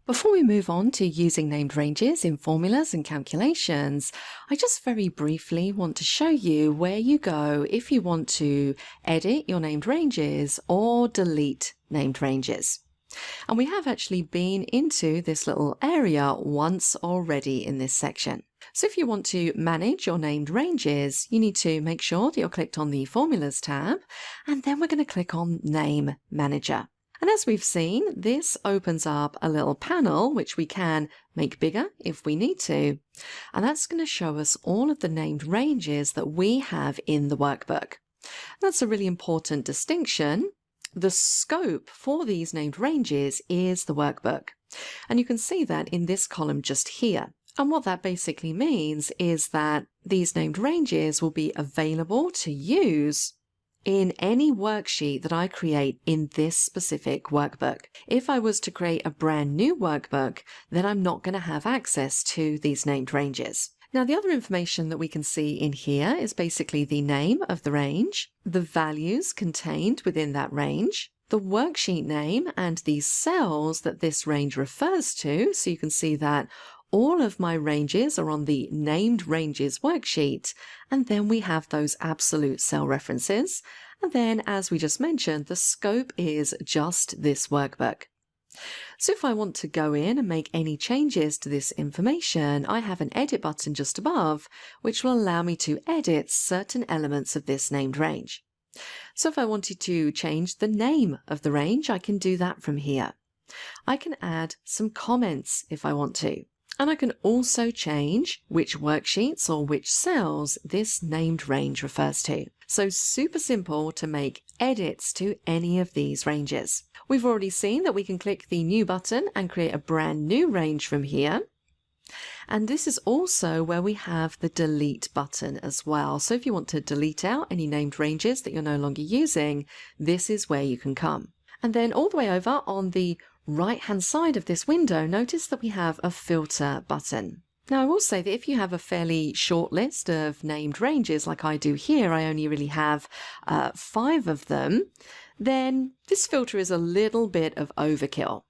Before we move on to using named ranges in formulas and calculations, I just very briefly want to show you where you go if you want to edit your named ranges or delete named ranges. And we have actually been into this little area once already in this section. So if you want to manage your named ranges, you need to make sure that you're clicked on the Formulas tab, and then we're going to click on Name Manager. And as we've seen, this opens up a little panel which we can make bigger if we need to. And that's going to show us all of the named ranges that we have in the workbook. That's a really important distinction. The scope for these named ranges is the workbook. And you can see that in this column just here. And what that basically means is that these named ranges will be available to use in any worksheet that I create in this specific workbook. If I was to create a brand new workbook, then I'm not going to have access to these named ranges. Now, the other information that we can see in here is basically the name of the range, the values contained within that range, the worksheet name, and the cells that this range refers to. So you can see that all of my ranges are on the Named Ranges worksheet, and then we have those absolute cell references. And then, as we just mentioned, the scope is just this workbook. So if I want to go in and make any changes to this information, I have an Edit button just above, which will allow me to edit certain elements of this named range. So if I wanted to change the name of the range, I can do that from here. I can add some comments if I want to. And I can also change which worksheets or which cells this named range refers to. So super simple to make edits to any of these ranges. We've already seen that we can click the New button and create a brand new range from here. And this is also where we have the Delete button as well. So if you want to delete out any named ranges that you're no longer using, this is where you can come. And then all the way over on the right-hand side of this window, notice that we have a Filter button. Now, I will say that if you have a fairly short list of named ranges like I do here, I only really have 5 of them, then this filter is a little bit of overkill.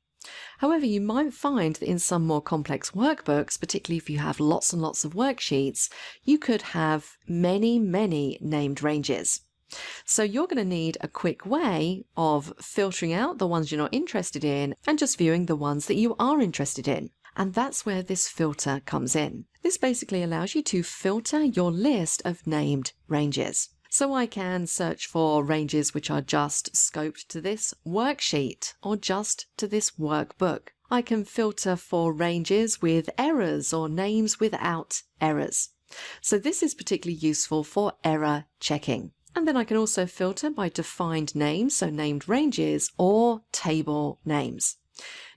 However, you might find that in some more complex workbooks, particularly if you have lots and lots of worksheets, you could have many named ranges. So you're going to need a quick way of filtering out the ones you're not interested in and just viewing the ones that you are interested in. And that's where this filter comes in. This basically allows you to filter your list of named ranges. So I can search for ranges which are just scoped to this worksheet or just to this workbook. I can filter for ranges with errors or names without errors. So this is particularly useful for error checking. And then I can also filter by defined names, so named ranges or table names.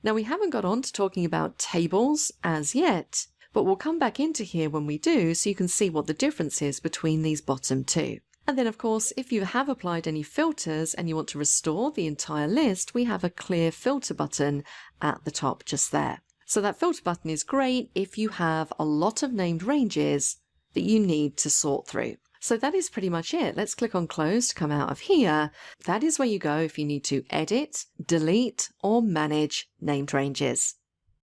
Now, we haven't got on to talking about tables as yet, but we'll come back into here when we do so you can see what the difference is between these bottom two. And then, of course, if you have applied any filters and you want to restore the entire list, we have a clear filter button at the top just there. So that filter button is great if you have a lot of named ranges that you need to sort through. So that is pretty much it. Let's click on Close to come out of here. That is where you go if you need to edit, delete, or manage named ranges.